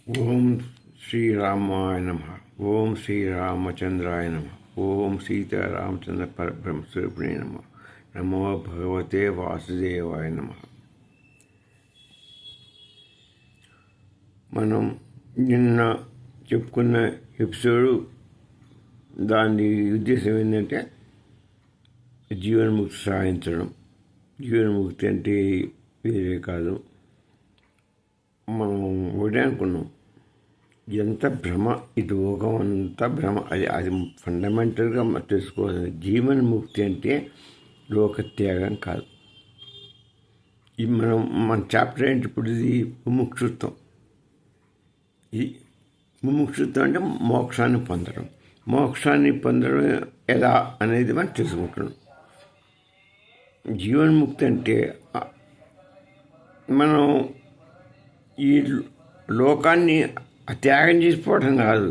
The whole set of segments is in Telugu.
ఓం శ్రీరామాయ నమ. ఓం శ్రీరామచంద్రాయ నమ. ఓం సీతారామచంద్ర పరబ్రహ్మస్వరూపిణే నమ. నమో భగవతే వాసుదేవాయ నమ. మనం నిన్న చెప్పుకున్న ఎపిసోడు దాని ఉద్దేశం ఏంటంటే జీవన్ముక్తి సాధించడం. జీవన్ముక్తి అంటే వేరే కాదు, మనం ఒకటే అనుకున్నాం, ఎంత భ్రమ, ఈ లోకం అంతా భ్రమ. అది ఫండమెంటల్గా తెలుసుకోవాలి. జీవన్ముక్తి అంటే లోకత్యాగం కాదు. ఇది మన చాప్టర్ ఏంటి ఇప్పుడు? ఇది ముముక్షుత్వం. ఇది ముముక్షుత్వం అంటే మోక్షాన్ని పొందడం. మోక్షాన్ని పొందడం ఎలా అనేది మనం తెలుసుకుంటున్నాం. జీవన్ముక్తి అంటే మనం ఈ లోకాన్ని త్యాగం చేసిపోవడం కాదు.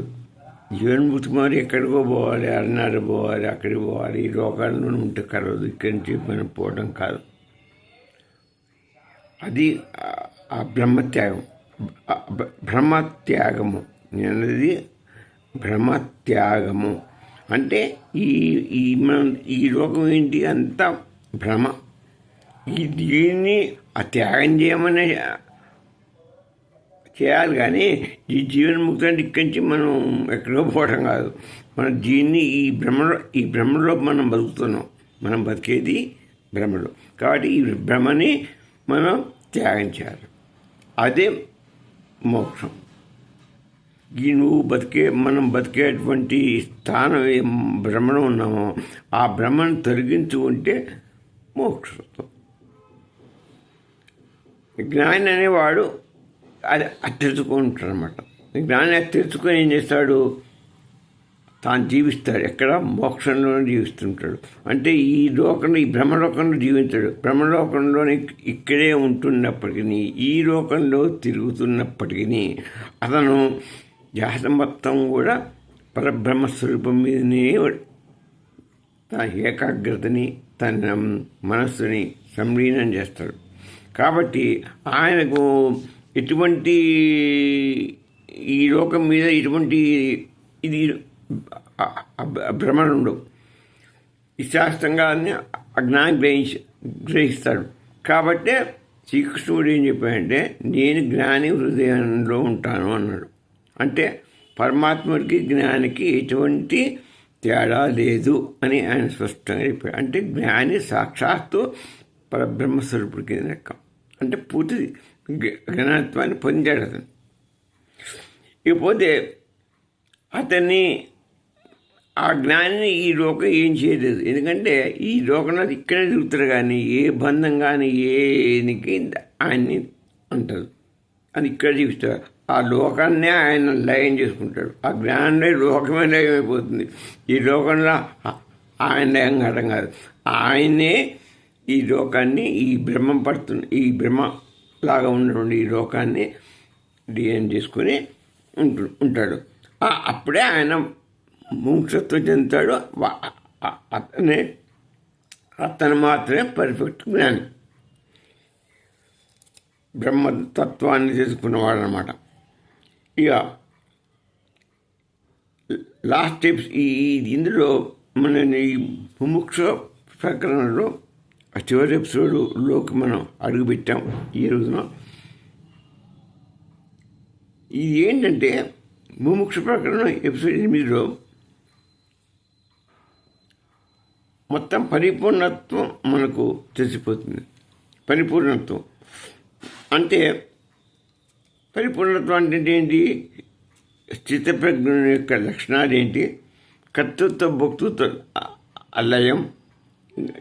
జీవన్ముక్తి మరి ఎక్కడికో పోవాలి, అరణ్యాలు పోవాలి, అక్కడికి పోవాలి, ఈ లోకాల్లో ఉంటే కలవదు, ఇక్కడి నుంచి మనం పోవడం కాదు. అది ఆ బ్రహ్మత్యాగం, బ్రహ్మత్యాగము అనేది. బ్రహ్మత్యాగము అంటే మనం ఈ లోకం ఏంటి అంతా భ్రమ. దీన్ని ఆ త్యాగం చేయమనే చేయాలి. కానీ ఈ జీవన్ముక్తి అంటే ఇక్కడి నుంచి మనం ఎక్కడో పోవడం కాదు. మన దీన్ని ఈ భ్రమలో మనం బతుకుతున్నాం. మనం బతికేది భ్రమలో. కాబట్టి ఈ భ్రమని మనం త్యాగం చేయాలి. అదే మోక్షం. మనం బతికేటువంటి స్థానం ఏ భ్రమలో ఉన్నామో ఆ భ్రమను తొలగించుకుంటే మోక్షం. జ్ఞాని అనేవాడు అది తెలుసుకుంటాడు అనమాట. జ్ఞాని అది తెలుసుకొని ఏం చేస్తాడు? తాను జీవిస్తాడు. ఎక్కడ? మోక్షంలోనే జీవిస్తుంటాడు. అంటే ఈ లోకంలో, ఈ బ్రహ్మలోకంలో జీవించాడు. బ్రహ్మలోకంలోనే ఇక్కడే ఉంటున్నప్పటికీ, ఈ లోకంలో తిరుగుతున్నప్పటికీ అతను ధ్యాస మొత్తం కూడా పరబ్రహ్మస్వరూపం మీదనే తన ఏకాగ్రతని, తన మనస్సుని సంలీనం చేస్తాడు. కాబట్టి ఆయనకు ఎటువంటి ఈ లోకం మీద ఎటువంటి ఇది భ్రమలు ఉండవు. శాస్త్రంగా అజ్ఞానం గ్రహిస్తాడు. కాబట్టే శ్రీకృష్ణుడు ఏం చెప్పాడంటే, నేను జ్ఞాని హృదయంలో ఉంటాను అన్నాడు. అంటే పరమాత్మకి జ్ఞానికి ఎటువంటి తేడా లేదు అని ఆయన స్పష్టంగా చెప్పాడు. అంటే జ్ఞాని సాక్షాత్తు పరబ్రహ్మస్వరూపుడి కింద లెక్క. అంటే పూర్తి జ్ఞానత్వాన్ని పొందాడు అతను. ఇకపోతే అతన్ని, ఆ జ్ఞానిని ఈ లోకం ఏం చేయలేదు. ఎందుకంటే ఈ లోకంలో ఇక్కడే తిరుగుతారు, కానీ ఏ బంధం కానీ ఏనికి ఆయన్ని అంటారు. అది ఇక్కడ జీవిస్తారు. ఆ లోకాన్నే ఆయన లయం చేసుకుంటాడు. ఆ జ్ఞానంలో లోకమే లయం అయిపోతుంది. ఈ లోకంలో ఆయన లయం కావడం కాదు, ఆయనే ఈ లోకాన్ని, ఈ బ్రహ్మం పడుతున్న ఈ బ్రహ్మ లాగా ఉన్నటువంటి ఈ లోకాన్ని డిజైన్ చేసుకుని ఉంటాడు. అప్పుడే ఆయన ముముక్షత్వం చెందుతాడు. అతను మాత్రమే పర్ఫెక్ట్ జ్ఞాని, బ్రహ్మతత్వాన్ని తెలుసుకున్నవాడు అనమాట. ఇక లాస్ట్ స్టెప్స్ ఇందులో మన ఈ ముముక్ష ప్రకరణలో చివరి ఎపిసోడ్లోకి మనం అడుగుపెట్టాం ఈ రోజున. ఇది ఏంటంటే ముముక్ష ప్రకరణం ఎపిసోడ్ 8లో మొత్తం పరిపూర్ణత్వం మనకు తెలిసిపోతుంది. పరిపూర్ణత్వం అంటే ఏంటి? స్థితప్రజ్ఞుని యొక్క లక్షణాలు ఏంటి? కర్తృత్వ భోక్తృత్వ అలయం,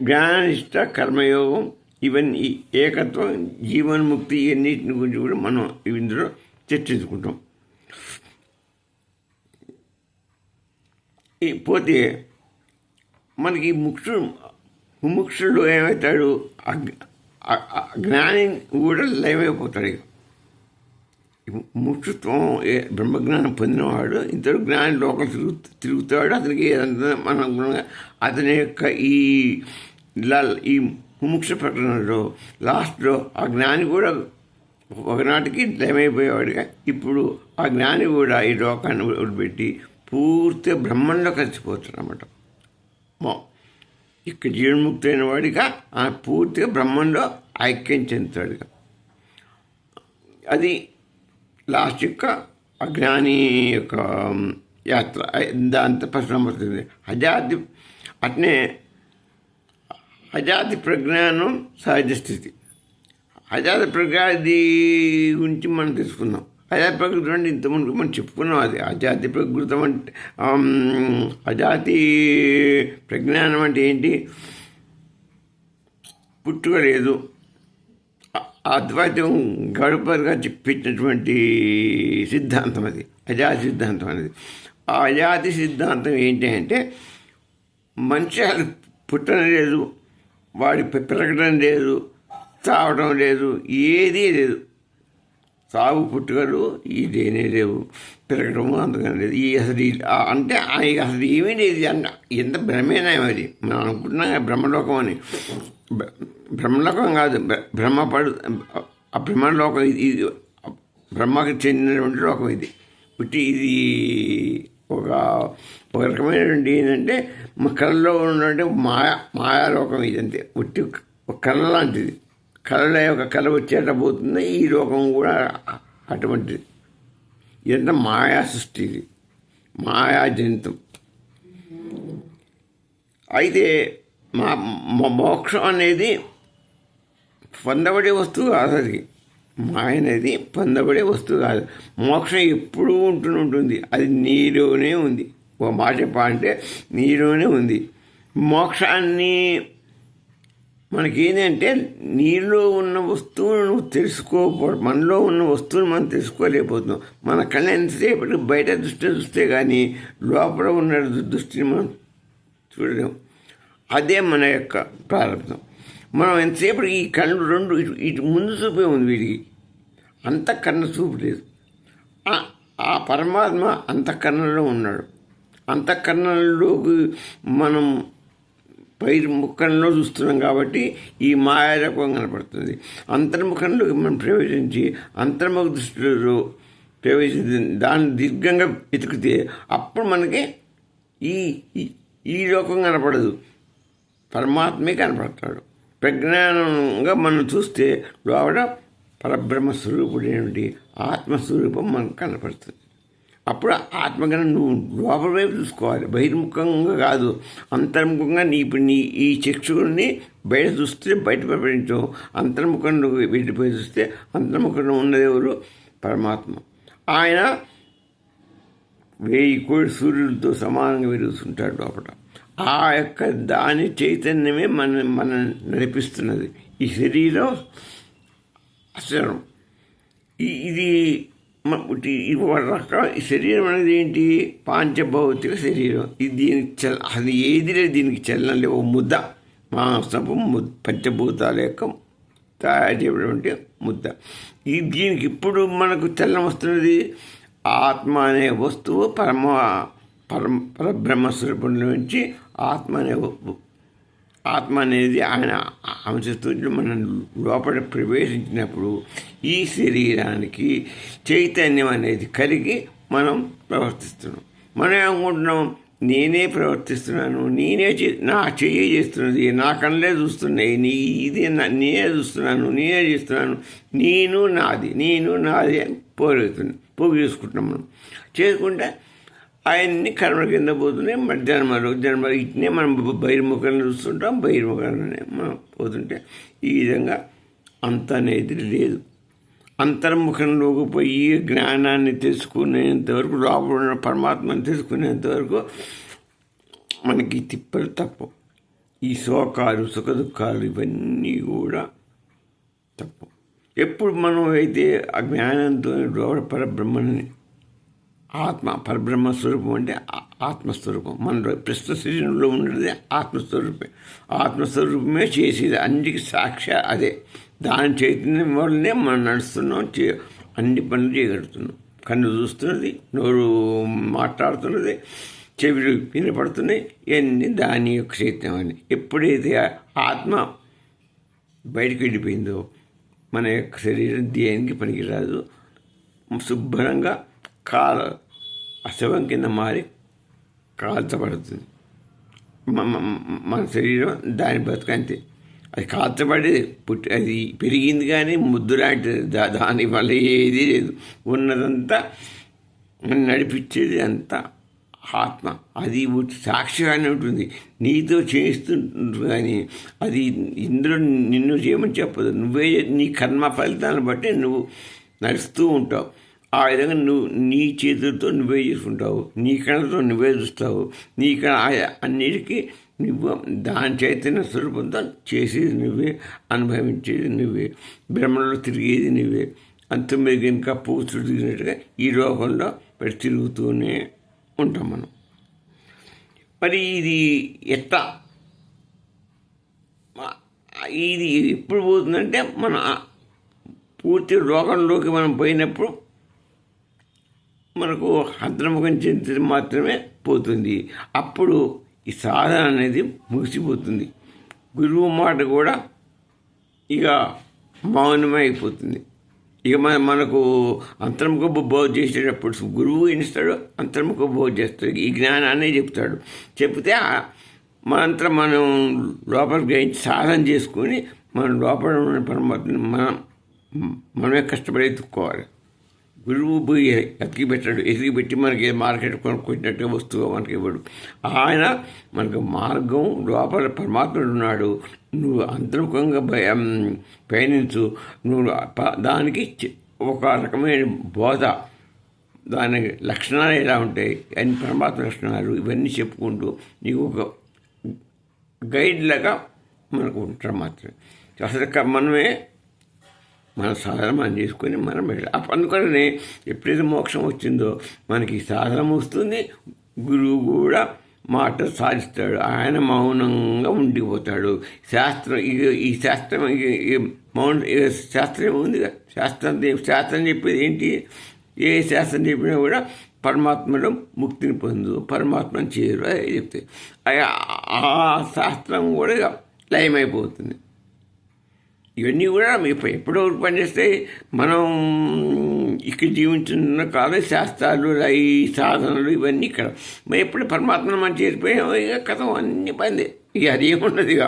జ్ఞాననిష్ట, కర్మయోగం, ఇవన్నీ ఏకత్వం, జీవన్ముక్తి, ఇవన్నిటిని గురించి కూడా మనం ఇందులో చర్చించుకుంటాం. పోతే మనకి ముముక్షుడు ఏమవుతాడు? జ్ఞాని కూడా లయమైపోతాడు. ముముక్షుత్వం, బ్రహ్మజ్ఞానం పొందినవాడు ఇంతలో జ్ఞాని లోకం తిరుగుతాడు. అతనికి మనం అతని యొక్క ఈ ముముక్ష ప్రకరణలో లాస్ట్లో ఆ జ్ఞాని కూడా ఒకనాటికి లయమైపోయేవాడిగా ఇప్పుడు ఆ జ్ఞాని కూడా ఈ లోకాన్ని వదిలిపెట్టి పూర్తిగా బ్రహ్మంలో కలిసిపోతాడు అన్నమాట. ఇక్కడ జీవన్ముక్తి అయిన వాడిగా ఆ పూర్తిగా బ్రహ్మంలో ఐక్యం చెందుతాడుగా. అది లాస్ట్ యొక్క అజ్ఞాని యొక్క యాత్ర. దాంతో పరిశ్రమవుతుంది అజాతి. అట్నే అజాతి ప్రజ్ఞానం సహజ స్థితి. అజాతి ప్రజ్ఞాది గురించి మనం తెలుసుకుందాం. అజాతి ప్రకృతం అంటే ఇంతకుముందు మనం చెప్పుకున్నాం. అది అజాతి ప్రకృతం అంటే అజాతి ప్రజ్ఞానం అంటే ఏంటి? పుట్టుక లేదు. అద్వైతం గడుపగా చెప్పించినటువంటి సిద్ధాంతం అది అజాతి సిద్ధాంతం అనేది. ఆ అజాతి సిద్ధాంతం ఏంటి అంటే మనిషి అది పుట్టడం లేదు, వాడి పెరగడం లేదు, చావడం లేదు, ఏదీ లేదు. సాగు పుట్టుకలు ఇదేనే లేవు, పెరగడము అందుకని లేదు. ఈ అసలు అంటే అసలు ఏమీ లేదు. ఎంత భ్రమేనా అది. మనం అనుకుంటున్నాం బ్రహ్మలోకం అని. బ్రహ్మలోకం కాదు, బ్రహ్మపడు ఆ బ్రహ్మలోకం ఇది బ్రహ్మకు చెందినటువంటి లోకం ఇది. పుట్టి ఇది ఒక రకమైనటువంటి ఏంటంటే మా కళలో ఉన్నటువంటి మాయాలోకం ఇది. అంతే, ఉట్టి ఒక కళ లాంటిది. కళలో ఒక కళ వచ్చేట పోతుంది. ఈ లోకం కూడా అటువంటిది. ఇదంతా మాయా సృష్టి, ఇది మాయా జంతువు. అయితే మోక్షం అనేది పొందబడే వస్తువు కాదు. అది మాయ అనేది పొందబడే వస్తువు కాదు. మోక్షం ఎప్పుడూ ఉంటుంది. అది నీలోనే ఉంది. ఒక మాట చెప్పాలంటే నీలోనే ఉంది. మోక్షాన్ని మనకేంటంటే నీలో ఉన్న వస్తువును నువ్వు తెలుసుకోకపోవడం, మనలో ఉన్న వస్తువును మనం తెలుసుకోలేకపోతున్నాం. మన కళ్ళ ఎంతసేపటికి బయట దృష్టి చూస్తే కానీ లోపల ఉన్న దృష్టిని మనం చూడలేము. అదే మన యొక్క ప్రారంభం. మనం ఎంతసేపటి ఈ కళ్ళు రెండు ఇటు ముందు చూపే ఉంది. వీడికి అంతఃకరణ చూపు లేదు. ఆ పరమాత్మ అంతఃకరణలో ఉన్నాడు. అంతఃకరణలోకి మనం బహిర్ముఖంలో చూస్తున్నాం కాబట్టి ఈ మాయారూపం కనపడుతుంది. అంతర్ముఖంలోకి మనం ప్రవేశించి అంతర్ముఖ దృష్టిలో ప్రవేశించి దాన్ని దీర్ఘంగా వెతికితే అప్పుడు మనకి ఈ లోకం కనపడదు, పరమాత్మే కనపడతాడు. ప్రజ్ఞానంగా మనం చూస్తే లోపల పరబ్రహ్మ స్వరూపుడైనటువంటి ఆత్మస్వరూపం మనకు కనపడుతుంది. అప్పుడు ఆత్మకన్నా నువ్వు లోపల వైపు చూసుకోవాలి, బహిర్ముఖంగా కాదు. అంతర్ముఖంగా నీ ఈ చక్షువుని బయట చూస్తే బయట ప్రపంచం, అంతర్ముఖంలో వెళ్ళిపోయి చూస్తే అంతర్ముఖంలో ఉన్నది ఎవరు? పరమాత్మ. ఆయన 1000 కోటి సూర్యులతో సమానంగా వెలుగుతుంటాడు లోపల. ఆ యొక్క దాని చైతన్యమే మనం నడిపిస్తున్నది. ఈ శరీరం అసలు ఇది ఈ శరీరం అనేది ఏంటి? పాంచభౌతిక శరీరం. ఇది దీనికి అది ఏది లేదు, దీనికి చలనం లేవు. ముద్ద, మాంసపు పంచభూతాల యొక్క తయారు చేయబడినటువంటి ముద్ద. దీనికి ఇప్పుడు మనకు చలనం వస్తున్నది. ఆత్మ అనే వస్తువు పరబ్రహ్మస్వరూపంలో నుంచి ఆత్మ అనేది ఆయన అంశతో మనం లోపల ప్రవేశించినప్పుడు ఈ శరీరానికి చైతన్యం అనేది కలిగి మనం ప్రవర్తిస్తున్నాం. మనం ఏమనుకుంటున్నాం? నేనే ప్రవర్తిస్తున్నాను, నేనే నా చెయ్యి చేస్తున్నది, నా కళ్ళే చూస్తున్నాయి, నేనే చూస్తున్నాను, నేనే చేస్తున్నాను, నేను నాది అని పోగు చేసుకుంటున్నాం. మనం చేసుకుంటే ఆయన్ని కర్మ కింద పోతున్నాయి. మరి జన్మలు ఇట్నే మనం బహిర్ముఖాన్ని చూస్తుంటాం. బహిర్ముఖాన్ని మనం పోతుంటే ఈ విధంగా అంత అనేది లేదు. అంతర్ముఖంలోకి పోయి జ్ఞానాన్ని తెలుసుకునేంతవరకు, లోపల ఉన్న పరమాత్మని తెలుసుకునేంతవరకు మనకి తిప్పలు తప్పు. ఈ శోకాలు, సుఖ దుఃఖాలు ఇవన్నీ కూడా తప్పు. ఎప్పుడు మనం అయితే ఆ జ్ఞానంతో లోపల పరబ్రహ్మని పరబ్రహ్మ స్వరూపం అంటే ఆత్మస్వరూపం. మన ప్రస్తుత శరీరంలో ఉన్నది ఆత్మస్వరూపమే. ఆత్మస్వరూపమే చేసేది, అన్నిటికీ సాక్షి అదే. దాని చైతన్యం వల్లనే మనం నడుస్తున్నాం, అన్ని పనులు చేయగలుగుతున్నాం. కన్ను చూస్తున్నది, నోరు మాట్లాడుతున్నది, చెవిలు వినపడుతున్నాయి, ఇవన్నీ దాని యొక్క చైతన్యం అని. ఎప్పుడైతే ఆత్మ బయటకు వెళ్ళిపోయిందో మన యొక్క శరీరం దేనికి పనికిరాదు. శుభ్రంగా అశవం కింద మారి కాల్చబడుతుంది. మన శరీరం దాని బతుకంతే. అది కాల్చబడి అది పెరిగింది కానీ ముద్దు లాంటిది. దాని వల్ల ఏది లేదు. ఉన్నదంతా నడిపించేది అంతా ఆత్మ. అది సాక్షిగానే ఉంటుంది, నీతో చేస్తుంటుంది. కానీ అది ఇందులో నిన్ను చేయమని చెప్పదు. నువ్వే నీ కర్మ ఫలితాలను బట్టి నువ్వు నడుస్తూ ఉంటావు. ఆ విధంగా నువ్వు నీ చేతులతో నువ్వే చేసుకుంటావు, నీ కళ్ళతో నువ్వే చూస్తావు. నీ అన్నిటికీ నువ్వు దాని చైతన్య స్వరూపంతో చేసేది నువ్వే, అనుభవించేది నువ్వే, బ్రహ్మలో తిరిగేది నువ్వే. అంత మీద ఇంకా పూర్తి తిరిగినట్టుగా ఈ లోకంలో పెట్టి తిరుగుతూనే ఉంటాం మనం. మరి ఇది ఎట్లా, ఇది ఎప్పుడు పోతుందంటే మన పూర్తి లోకంలోకి మనం పోయినప్పుడు మనకు అంతర్ముఖం చెందితే మాత్రమే పోతుంది. అప్పుడు ఈ సాధన అనేది ముగిసిపోతుంది. గురువు మాట కూడా ఇక మౌనమే అయిపోతుంది. ఇక మనకు అంతర్ముఖ బోధ చేసేటప్పుడు గురువు ఏం ఇస్తాడు, అంతర్ముఖ బోధ చేస్తాడు. ఈ జ్ఞానాన్ని చెప్తాడు. చెప్తే మనంతా మనం లోపల గ్రహించి సాధన చేసుకొని మన లోపల ఉన్న పరమాత్మని మనమే కష్టపడి ఎత్తుక్కోవాలి. గురువు పోయి ఎతికి పెట్టి మనకి మార్కెట్ కొనుక్కొచ్చినట్టుగా వస్తువు మనకి ఇవ్వడు. ఆయన మనకు మార్గం లోపల పరమాత్ముడు ఉన్నాడు. నువ్వు అంతర్ముఖంగా పయనించు. నువ్వు దానికి ఒక రకమైన బోధ, దాని లక్షణాలు ఎలా ఉంటాయి, అన్ని పరమాత్మ లక్షణాలు ఇవన్నీ చెప్పుకుంటూ నీకు ఒక గైడ్ లాగా మనకు ఉంటారు మాత్రమే. అసలు మనమే మన సాధన మనం చేసుకొని మనం వెళ్ళాలి. అందుకనే ఎప్పుడైతే మోక్షం వచ్చిందో మనకి సాధన వస్తుంది. గురువు కూడా మాట సాధిస్తాడు. ఆయన మౌనంగా ఉండిపోతాడు. శాస్త్రం ఈ శాస్త్రం మౌన శాస్త్రం ఉంది కదా, శాస్త్రం చెప్పేది ఏంటి? ఏ శాస్త్రం చెప్పినా కూడా పరమాత్మలో ముక్తిని పొందు, పరమాత్మని చేరు అని చెప్తాయి. ఆ శాస్త్రం కూడా లయమైపోతుంది. ఇవన్నీ కూడా ఎప్పుడో పనిచేస్తే మనం ఇక్కడ జీవించున్న కాలం శాస్త్రాలు, ఈ సాధనలు ఇవన్నీ ఇక్కడ. మరి ఎప్పుడు పరమాత్మను మనం చేరిపోయాం, ఇక కథం అన్ని పంది. ఇక అది ఏముండదు, ఇక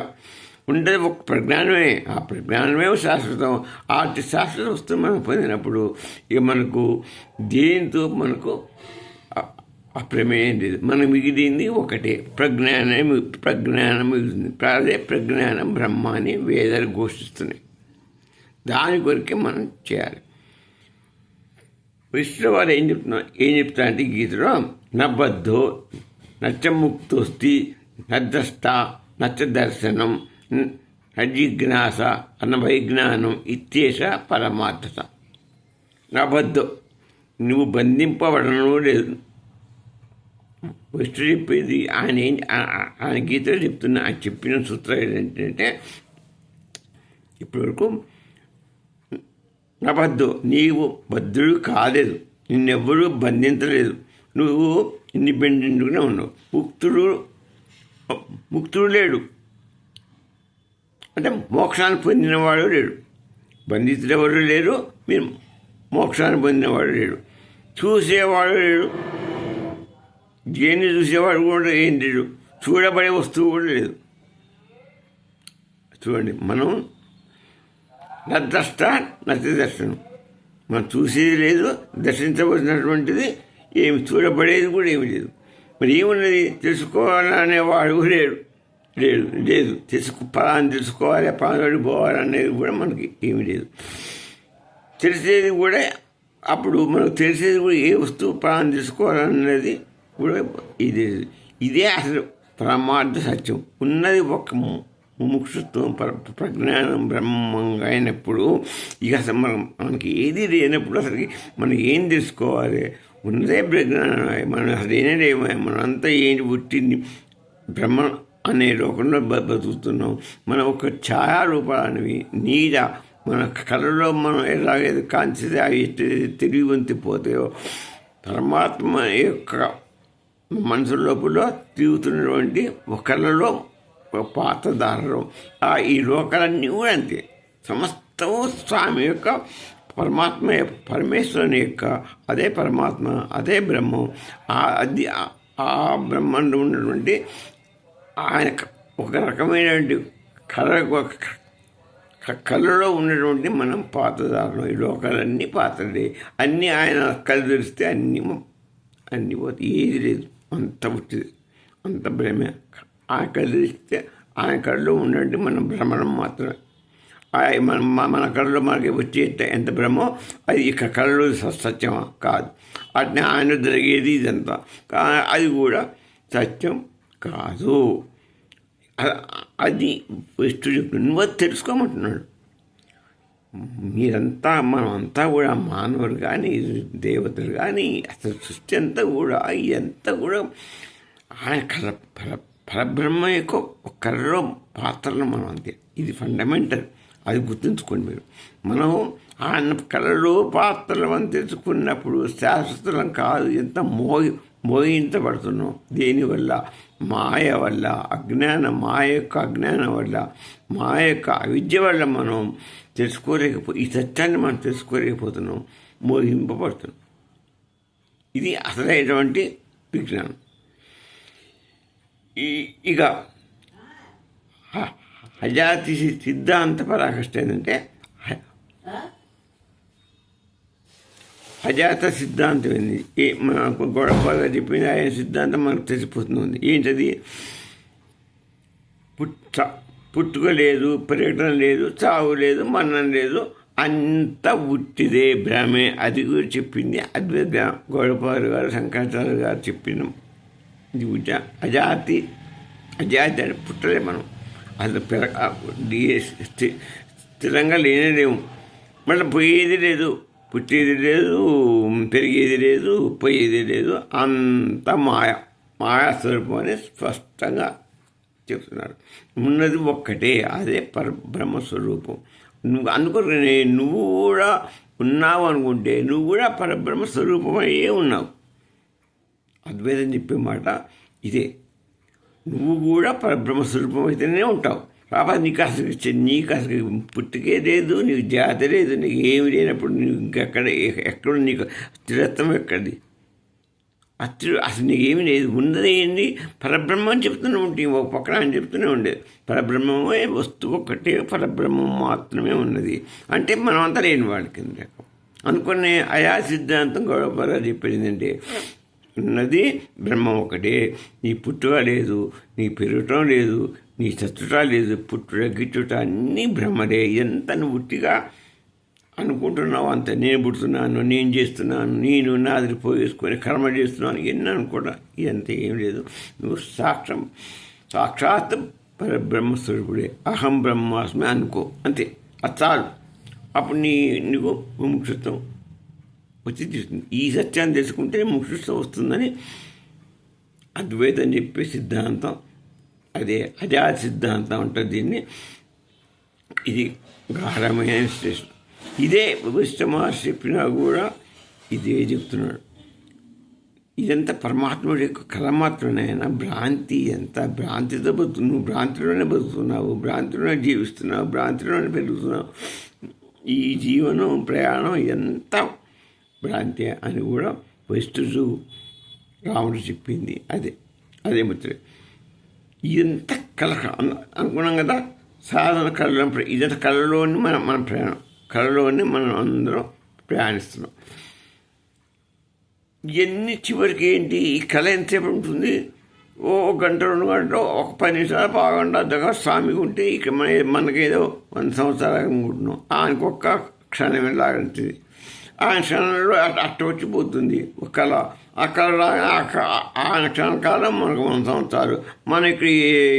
ఉండదు ఒక ప్రజ్ఞానమే. ఆ ప్రజ్ఞానమే శాశ్వతం. ఆ శాశ్వత వస్తువు మనం పొందినప్పుడు ఇక మనకు దేంతో మనకు అప్రమేయం లేదు. మనం మిగిలింది ఒకటే, ప్రజ్ఞానం మిగులుతుంది. అదే ప్రజ్ఞానం బ్రహ్మ అని వేదాలు ఘోషిస్తున్నాయి. దాని కొరికే మనం చేయాలి. విష్ణు వారు ఏం చెప్తారంటే గీతలో, నబద్ధో నచ్చముక్తోస్తి నద్రష్ట నచ్చ దర్శనం నజిజ్ఞాస అనవైజ్ఞానం ఇత్యేష పరమార్థత. నబద్ధో, నువ్వు బంధింపబడను లేదు. విష్ణు చెప్పేది ఆయన గీతలో చెప్తున్నా. ఆయన చెప్పిన సూత్రం ఏంటంటే, ఇప్పటివరకు నబద్ధు, నీవు బద్ధుడు కాలేదు, నిన్నెవ్వరూ బంధించలేదు, నువ్వు ఇండిపెండెంట్గానే ఉన్నావు. ముక్తుడు లేడు అంటే మోక్షాన్ని పొందినవాడు లేడు. బంధితుడు ఎవరు లేరు, మీరు మోక్షాన్ని పొందినవాడు లేడు. చూసేవాడు లేడు, దేన్ని చూసేవాడు కూడా ఏం లేడు. చూడబడే వస్తువు కూడా లేదు. చూడండి, మనం నద్రష్ట నచ్చ దర్శనం, మనం చూసేది లేదు, దర్శించవలసినటువంటిది ఏమి చూడబడేది కూడా ఏమి లేదు. మరి ఏమున్నది? తెలుసుకోవాలనేవాడు లేడు లేదు పలాన్ని తెలుసుకోవాలి, పలాని పోవాలనేది కూడా మనకి ఏమి లేదు. తెలిసేది కూడా అప్పుడు మనకు తెలిసేది కూడా ఏ వస్తువు పలాన్ని తెలుసుకోవాలనేది కూడా ఇదే అసలు పరమార్థ సత్యం. ఉన్నది ఒక ముముక్షుత్వం, ప్రజ్ఞానం బ్రహ్మంగా అయినప్పుడు ఇక అసలు మనకి ఏది లేనప్పుడు అసలుకి మనం ఏం తెలుసుకోవాలి? ఉన్నదే ప్రజ్ఞానం. మనం అసలు ఏమో మనం అంతా ఏంటి పుట్టింది బ్రహ్మ అనే లోకంలో బతుకుతున్నాం. మనం ఒక ఛాయారూపాలనివి నీడ మన కళలో మనం ఎలాగైతే కాంతి అవి తిరిగి వంతిపోతాయో పరమాత్మ యొక్క మనసు లోపల తిరుగుతున్నటువంటి ఒక కళలో ఒక పాత్రధారలో ఈ లోకాలన్నీ కూడా అంతే. సమస్త మొత్తం స్వామి యొక్క పరమాత్మ పరమేశ్వరుని యొక్క అదే పరమాత్మ, అదే బ్రహ్మం. అది ఆ బ్రహ్మంలో ఉన్నటువంటి ఆయన ఒక రకమైనటువంటి కళ్ళలో ఉన్నటువంటి మనం పాత్రదారులు. ఈ లోకాలన్నీ పాత్రలే, అన్నీ ఆయన కళ్ళు తెరిస్తే అన్నీ పోతాయి, ఏది లేదు, అంత పుట్టింది, అంత భ్రమే. ఆయన కళ్ళు తెరిస్తే ఆయన కళ్ళలో ఉన్నటువంటి మన భ్రమణం మాత్రమే. మన కళ్ళలో మనకి వచ్చే ఎంత భ్రమో అది ఇక కళ్ళు సత్యమా కాదు. అట్నే ఆయన జరిగేది ఇదంతా అది కూడా సత్యం కాదు. అది విష్ణు చెప్తున్నాడు, నువ్వు అది తెలుసుకోమంటున్నాడు. మీరంతా మనమంతా కూడా మానవులు కానీ దేవతలు కానీ అసలు సృష్టి అంతా కూడా ఇదంతా కూడా ఆయన పరబ్రహ్మ యొక్క కళ్ళలో పాత్రలు మనం అంతే. ఇది ఫండమెంటల్, అది గుర్తుంచుకోండి మీరు. మనం ఆయన కళలో పాత్రలు అని తెలుసుకున్నప్పుడు శాశ్వతం కాదు, ఎంత మోయించబడుతున్నాం. దేనివల్ల? మాయ వల్ల, మాయ యొక్క అజ్ఞానం వల్ల, మాయ యొక్క అవిద్య వల్ల మనం ఈ సత్యాన్ని మనం తెలుసుకోలేకపోతున్నాం, మోహింపబడుతున్నాం. ఇది అసలైనటువంటి విజ్ఞానం. ఇక అజాతి సిద్ధాంత పరాకష్ట ఏంటంటే అజాత సిద్ధాంతం ఏంది? మనకు గొడవగా చెప్పింది ఆయన సిద్ధాంతం మనకు తెలిసిపోతుంది. ఏంటది? పుట్టుక లేదు, పర్యటన లేదు, చావు లేదు, మరణం లేదు, అంత ఉట్టిదే, భ్రమే. అది కూడా చెప్పింది అద్వైత గౌడపాదు గారు, శంకరాచార్య గారు చెప్పిన ఇది అజాతి అని పుట్టలే మనం. అది స్థిరంగా లేనేలేము. మళ్ళీ పోయేది లేదు, పుట్టేది లేదు, పెరిగేది లేదు, పోయేది లేదు, అంత మాయా స్వరూపం అని స్పష్టంగా చెప్తున్నారు. ఉన్నది ఒక్కటే, అదే పరబ్రహ్మస్వరూపం. నువ్వు కూడా ఉన్నావు అనుకుంటే నువ్వు కూడా పరబ్రహ్మస్వరూపమయ్యే ఉన్నావు. అద్వైతం చెప్పే మాట ఇదే. నువ్వు కూడా పరబ్రహ్మస్వరూపం అయితేనే ఉంటావు. కాబట్టి నీకు అసలు పుట్టుకే లేదు, నీకు జాతి లేదు, నీకు ఏమి లేనప్పుడు నీకు ఎక్కడ నీకు స్థిరత్వం ఎక్కడిది? అసలు నీకు ఏమి లేదు. ఉన్నది ఏంటి? పరబ్రహ్మం అని చెప్తూనే ఉంటుంది, ఒక పక్కన అని చెప్తూనే ఉండేది. పరబ్రహ్మమే వస్తువు ఒక్కటే, పరబ్రహ్మం మాత్రమే ఉన్నది. అంటే మనమంతా లేని వాడి కింద అనుకునే అయా సిద్ధాంతం గౌడపాద చెప్పేది ఏంటంటే, ఉన్నది బ్రహ్మం ఒకటే. నీ పుట్టుక లేదు, నీ పెరగటం లేదు, నీ చచ్చుట లేదు, పుట్టుట గిట్టుట అన్నీ బ్రహ్మదే. ఎంత నువ్వు ఉట్టిగా అనుకుంటున్నావు అంత. నేను పుడుతున్నాను, నేను చేస్తున్నాను, నేను నాదిరి పోయేసుకొని కర్మ చేస్తున్నాను, ఎన్ని అనుకోవడం ఇదంతా ఏం లేదు. నువ్వు సాక్షాత్ పరబ్రహ్మస్వరూపుడే, అహం బ్రహ్మాస్మి అనుకో, అంతే. అది చాలు. అప్పుడు నీకు ముముక్షుత్వం వచ్చి తీస్తుంది. ఈ సత్యాన్ని తెలుసుకుంటే ముముక్షుత్వం వస్తుందని అద్వైతం చెప్పే సిద్ధాంతం అదే. అజాత సిద్ధాంతం ఉంటుంది. దీన్ని ఇది గాఢమైన స్టేషన్. ఇదే వశిష్ఠ మహర్షి చెప్పినా కూడా ఇదే చెప్తున్నాడు. ఇదంతా పరమాత్ముడి యొక్క కళ మాత్రమేనా? భ్రాంతి ఎంత? భ్రాంతితో నువ్వు భ్రాంతిలోనే బతుకుతున్నావు, భ్రాంతిలోనే జీవిస్తున్నావు, భ్రాంతిలోనే పెరుగుతున్నావు. ఈ జీవనం ప్రయాణం ఎంత భ్రాంతి అని కూడా వశిష్ఠుడు రాముడు చెప్పింది అదే ముద్ర. ఇదంతా కళ అనుకున్నాం కదా. సాధన కళలో ఇదంతా కళలోని మన ప్రయాణం, కళలోని మనం అందరం ప్రయాణిస్తున్నాం. ఇవన్నీ చివరికి ఏంటి? ఈ కళ ఎంతసేపు ఉంటుంది? ఓ గంట 2 గంటలు, ఒక 10 నిమిషాలు, పావుగంట దగ్గర స్వామికి ఉంటే ఇక మనకేదో 100 సంవత్సరాలు అనుకుంటున్నాం. ఆయనకు ఒక్క క్షణం లాగంటుంది. ఆ క్షణంలో అట్ట వచ్చిపోతుంది ఒక కళ. ఆ కళ ఆయన క్షణకాలం మనకు 100 సంవత్సరాలు. మనం ఇక్కడ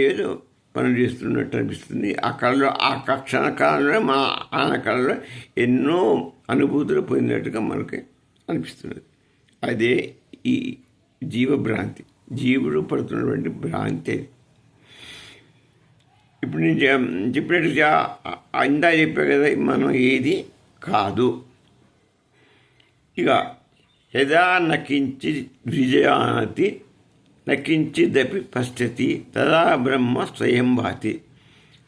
ఏదో పని చేస్తున్నట్టు అనిపిస్తుంది. ఆ కళలో ఆ క్షణకాలంలో ఆయన కళలో ఎన్నో అనుభూతులు పొందినట్టుగా మనకి అనిపిస్తున్నది. అదే ఈ జీవభ్రాంతి, జీవుడు పడుతున్నటువంటి భ్రాంతి. ఇప్పుడు నేను చెప్పినట్టుగా ఇందా చెప్పా కదా, మనం ఏది కాదు. ఇక యదా నకించి విజయానతి నకించిదపి పశ్యతి తదా బ్రహ్మ స్వయం భాతి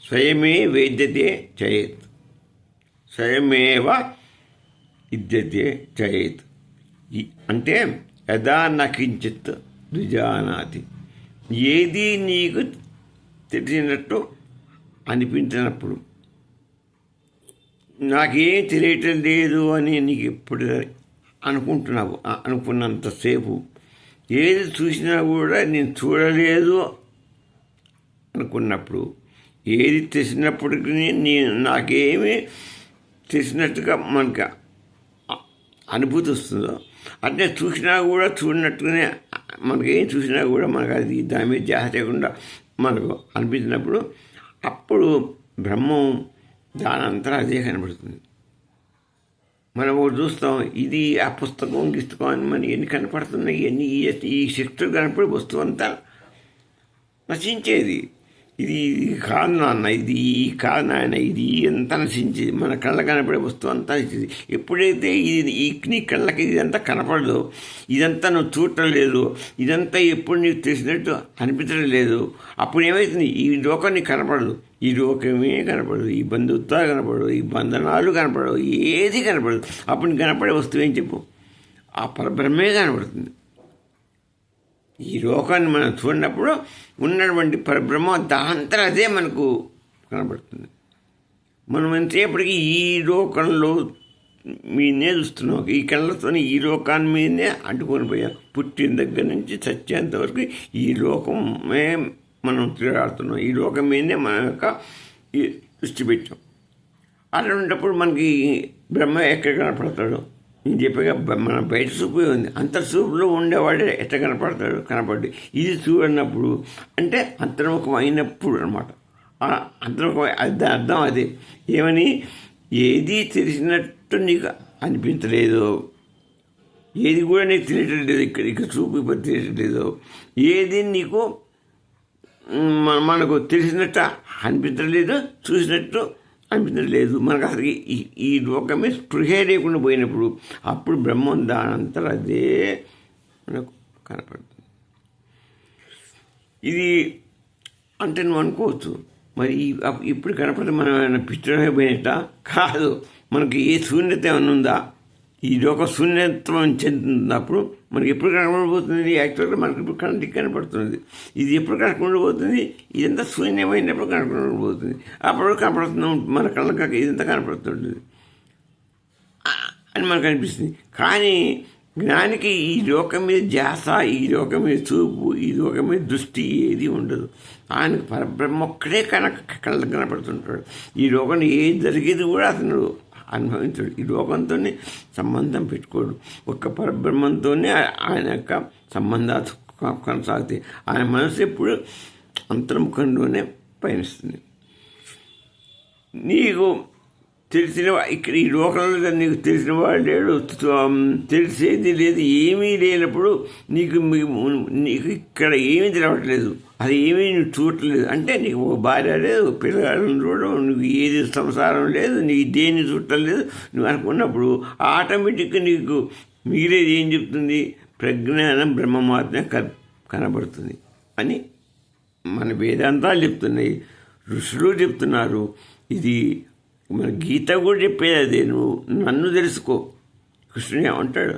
స్వయమే వేద్యతే చేత్. స్వయమేవ విద్యతే చేత్. అంటే యదా నకించిత్ ద్విజానాతి, ఏది నీకు తెలిసినట్టు అనిపించినప్పుడు, నాకేం తెలియటం లేదు అని నీకు ఎప్పుడు అనుకుంటున్నావు, అనుకున్నంతసేపు ఏది చూసినా కూడా నేను చూడలేదు అనుకున్నప్పుడు, ఏది తెలిసినప్పటికీ నాకేమీ తెలిసినట్టుగా మనకు అనుభూతి వస్తుందో, అంటే చూసినా కూడా చూడనట్టుగానే మనకేం చూసినా కూడా మనకు అది దాని మీద ధ్యాస చేయకుండా మనకు అనిపించినప్పుడు, అప్పుడు బ్రహ్మం దానంతా అదే కనబడుతుంది. మనం ఒకటి చూస్తాం, ఇది ఆ పుస్తకం అని మనకి ఎన్ని కనపడుతున్నాయి, ఎన్ని ఈ శక్తులు కనపడే వస్తువు అంతా నశించేది. ఇది కాదు నాన్న, ఇది కాదు నాయన, ఇది ఎంత నశించేది. మన కళ్ళ కనపడే వస్తువు అంతా నచ్చింది. ఎప్పుడైతే ఇది నీ కళ్ళకి ఇదంతా కనపడదు, ఇదంతా నువ్వు చూడటం లేదు, ఇదంతా ఎప్పుడు నీకు తెలిసినట్టు అనిపించడం లేదు, అప్పుడు ఏమవుతుంది, ఈ లోకం నీకు కనపడదు, ఈ లోకమే కనపడదు, ఈ బంధుత్వాలు కనపడదు, ఈ బంధనాలు కనపడవు, ఏది కనపడదు. అప్పుడు నీకు కనపడే వస్తువు ఏం చెప్పు, ఆ పరబ్రహ్మే కనపడుతుంది. ఈ లోకాన్ని మనం చూడినప్పుడు ఉన్నటువంటి పరబ్రహ్మ దాంతా అదే మనకు కనబడుతుంది. మనం ఎంతసేపటికి ఈ లోకంలో మీదే చూస్తున్నాం, ఈ కళ్ళతో ఈ లోకాన్ని మీదనే అడ్డుకొని పోయాం. పుట్టిన దగ్గర నుంచి చచ్చేంత వరకు ఈ లోకమే మనం తిరగాడుతున్నాం, ఈ లోకం మీదనే మన యొక్క దృష్టి పెట్టాం. అటువంటిప్పుడు మనకి బ్రహ్మ ఎక్కడ కనపడతాడు? నేను చెప్పగా మన బయట చూపే ఉంది, అంతర్చూపులో ఉండేవాడే ఎట్లా కనపడతాడు? కనపడి ఇది చూడనప్పుడు అంటే అంతర్ముఖం అయినప్పుడు అనమాట. అంతర్ముఖం అర్థం అదే. ఏమని, ఏది తెలిసినట్టు నీకు అనిపించలేదు, ఏది కూడా నీకు తెలియట్లేదు, ఇక్కడ చూపు తెలియట్లేదు, ఏది నీకు మనకు తెలిసినట్టు అనిపించలేదు, చూసినట్టు అనిపించలేదు. మనకు అసలు ఈ లోకమే స్పృహే లేకుండా పోయినప్పుడు అప్పుడు బ్రహ్మం దానంతా అదే మనకు కనపడుతుంది. ఇది అంటే నువ్వు అనుకోవచ్చు, మరి ఇప్పుడు కనపడితే మనం ఏమైనా పిచ్చడమే పోయినట్ట? కాదు. మనకి ఏ శూన్యత ఏమైనా ఉందా? ఈ లోక శూన్యత్వం చెందుతున్నప్పుడు మనకి ఎప్పుడు కనపడబోతుంది? యాక్చువల్గా మనకి ఇప్పుడు కంటికి కనపడుతుంది. ఇది ఎప్పుడు కనపడబోతుంది? ఇదంతా శూన్యమైనప్పుడు కనపడబోతుంది. అప్పుడు కనపడుతున్నాం, మన కళ్ళకి ఇదంతా కనపడుతుంది అని మనకు అనిపిస్తుంది. కానీ జ్ఞానికి ఈ లోకం మీద ధ్యాస, ఈ లోకం మీద చూపు, ఈ లోకం మీద దృష్టి ఏది ఉండదు. ఆయనకు పరబ్రహ్మ ఒక్కడే కళ్ళకు కనపడుతుంటాడు. ఈ లోకంలో ఏది జరిగేది కూడా అతను అనుభవించాడు. ఈ లోకంతో సంబంధం పెట్టుకోడు, ఒక్క పరబ్రహ్మంతోనే ఆయన యొక్క సంబంధాలు కొనసాగుతాయి. ఆయన మనసు ఎప్పుడు అంతర్ముఖంలోనే పయనిస్తుంది. నీకు తెలిసిన ఇక్కడ ఈ లోకంలో నీకు తెలిసిన వాడు లేడు, తెలిసేది లేదు, ఏమీ లేనప్పుడు నీకు ఇక్కడ ఏమీ తెలవట్లేదు, అది ఏమీ నువ్వు చూడట్లేదు. అంటే నీకు ఒక భార్య లేదు, పిల్లగాళ్ళని చూడడం, నువ్వు ఏది సంసారం లేదు, నీకు దేన్ని చూడటం లేదు. నువ్వు అనుకున్నప్పుడు ఆటోమేటిక్గా నీకు మిగిలేది ఏం చెప్తుంది? ప్రజ్ఞానం బ్రహ్మ మాత్రమే కనబడుతుంది అని మన వేదాంతాలు చెప్తున్నాయి, ఋషులు చెప్తున్నారు. ఇది మన గీత కూడా చెప్పేది అదే. నువ్వు నన్ను తెలుసుకో. కృష్ణుడు ఏమంటాడు?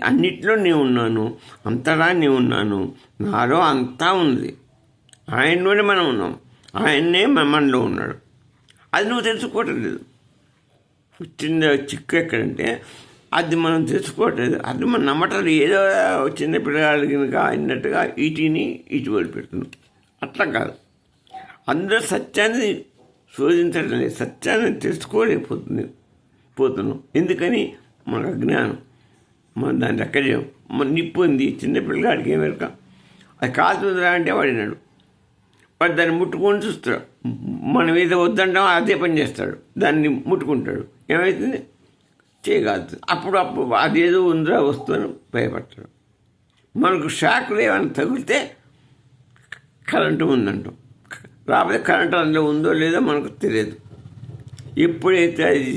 అన్నిట్లో నేను ఉన్నాను, అంతటా నేను ఉన్నాను, నాలో అంతా ఉంది, ఆయనలోనే మనం ఉన్నాం, ఆయన్నే మనలో ఉన్నాడు. అది నువ్వు తెలుసుకోవటం లేదు. చిన్న చిక్కు ఎక్కడంటే అది మనం తెలుసుకోవట్లేదు, అది మనం నమ్మటం. ఏదో చిన్న పిల్లగాళ్ళకి అన్నట్టుగా ఇటుని ఇటు వదిలిపెడుతున్నాం. అట్లా కాదు, అందరూ సత్యాన్ని శోధించడం లేదు, సత్యాన్ని పోతున్నాం. ఎందుకని? మనకు అజ్ఞానం. మనం దాన్ని ఎక్కడేయం. మన నిప్పు ఉంది, చిన్నపిల్లగాడికి ఏం వెరక, అది కాలుతుందిరా అంటే వాడినాడు, వాడు దాన్ని ముట్టుకొని చూస్తాడు. మనం ఏదో వద్దంటాం అదే పని చేస్తాడు, దాన్ని ముట్టుకుంటాడు, ఏమవుతుంది? చేయగలుగుతుంది. అప్పుడు అదేదో ఉందిరా వస్తువుని భయపడతాడు. మనకు షాక్లు ఏమైనా తగిలితే కరెంటు ఉందంటాం, రాకపోతే కరెంటు అందులో ఉందో లేదో మనకు తెలియదు. ఎప్పుడైతే అది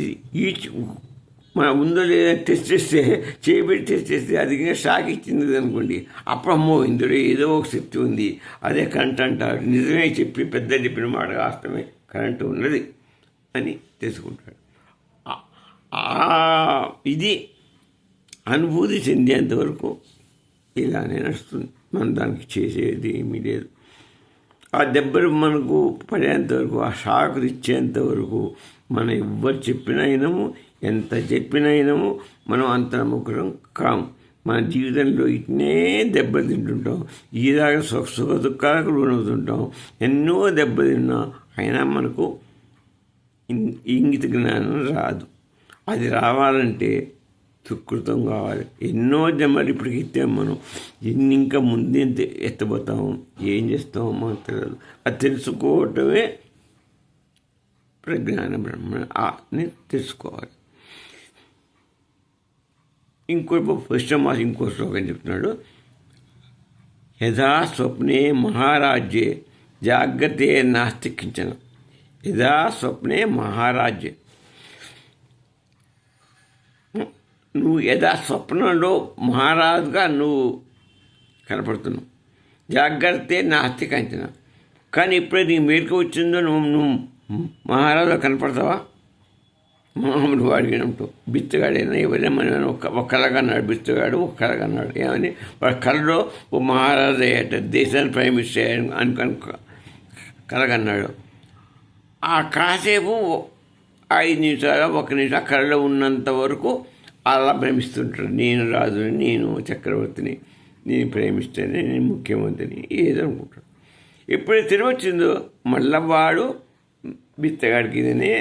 మనం ఉందో లేదో టెస్ట్ చేస్తే, చేయబెట్టి టెస్ట్ చేస్తే అది షాక్ ఇచ్చింది అనుకోండి, అప్పుడు అమ్మో ఇందులో ఏదో ఒక శక్తి ఉంది, అదే కరెంట్ అంటారు. నిజమే చెప్పి పెద్ద చెప్పిన మాట వాస్తవమే, కరెంటు ఉన్నది. అని తెలుసుకుంటాడు. ఇది అనుభూతి చెందేంత వరకు ఇలానే నడుస్తుంది. మనం దానికి చేసేది ఏమీ లేదు. ఆ దెబ్బలు మనకు పడేంత వరకు, ఆ షాకులు ఇచ్చేంత వరకు మనం ఎవ్వరు చెప్పినా వినము, ఎంత చెప్పినా వినము, మనం అంత నమ్మకం కాము. మన జీవితంలో ఇట్నే దెబ్బలు తింటుంటాం, ఈలాగా సుఖ దుఃఖాలకు లోనవుతుంటాం. ఎన్నో దెబ్బతిన్నా అయినా మనకు ఇంగిత జ్ఞానం రాదు. అది రావాలంటే సుకృతం కావాలి. ఎన్నో జన్మలు ఇప్పటికి ఎత్తాం మనం. ఎన్ని ఇంకా ముందే ఎత్తబోతాము, ఏం చేస్తామో మనకు తెలియదు. అది తెలుసుకోవటమే ప్రజ్ఞాన బ్రహ్మని తెలుసుకోవాలి. ఫస్ట్ మాస్ ఇంకో శ్లోకం చెప్తున్నాడు. యథా స్వప్నే మహారాజ్యే జాగ్రత్తే నాస్తి కించన. యథా స్వప్నే మహారాజ్యే, నువ్వు యథా స్వప్నంలో మహారాజుగా నువ్వు కనపడుతున్నావు. జాగ్రత్తే నాస్తి కంచన. కానీ ఇప్పుడే నీ మేరకు వచ్చిందో నువ్వు మహారాజుగా కనపడతావా? మామూలు అడిగినట్టు బిచ్చగాడైనా ఎవరైనా ఒక కలగన్నాడు. బిచ్చగాడు ఒక కలగన్నాడు. ఏమని? వాడు కళలో ఓ మహారాజు అయ్యాట, దేశాన్ని ప్రైమ్ మినిస్టర్ అయ్యాడు అనుకొని కలగన్నాడు. ఆ కాసేపు 5 నిమిషాలు 1 నిమిషం కళలో ఉన్నంత వరకు అలా ప్రేమిస్తుంటాడు. నేను రాజుని, నేను చక్రవర్తిని, నేను ప్రేమిస్తాను, నేను ముఖ్యమంత్రిని, ఏదో అనుకుంటాడు. ఎప్పుడైతే తిరిగి వచ్చిందో మళ్ళా వాడు బిచ్చగాడికి ఇదనే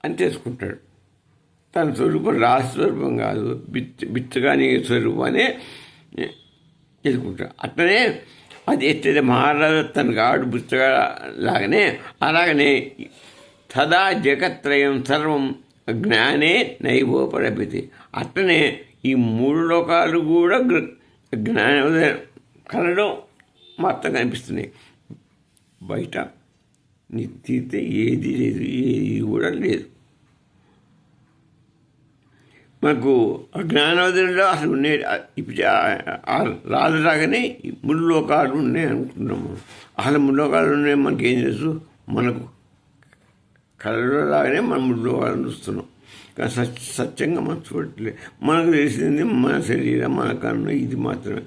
అని తెలుసుకుంటాడు. తన స్వరూపం రాజు స్వరూపం కాదు, బిచ్చగాని స్వరూపాన్ని తెలుసుకుంటాడు. అట్లనే అది ఎట్లయితే మహారాజు తనకు ఆడు బిచ్చగా లాగానే, అలాగనే సదా జగత్రయం సర్వం జ్ఞానే నైవోపలభ్యతే. అట్లనే ఈ 3 లోకాలు కూడా కళలో మొత్తం కనిపిస్తున్నాయి. బయట నిత్యతే ఏది లేదు, ఏది కూడా లేదు. మనకు జ్ఞానోదయంలో అసలు ఉన్నాయి. రాజు రాగానే 3 లోకాలు ఉన్నాయి అనుకుంటున్నాము. అసలు 3 లోకాలు ఉన్నాయి మనకేం తెలుసు? మనకు కళలో లాగానే మనం 3 లోకాలను చూస్తున్నాం. కానీ సత్యంగా మనం చూడట్లేదు. మనకు తెలిసింది మన శరీరం, మన కన్ను, ఇది మాత్రమే.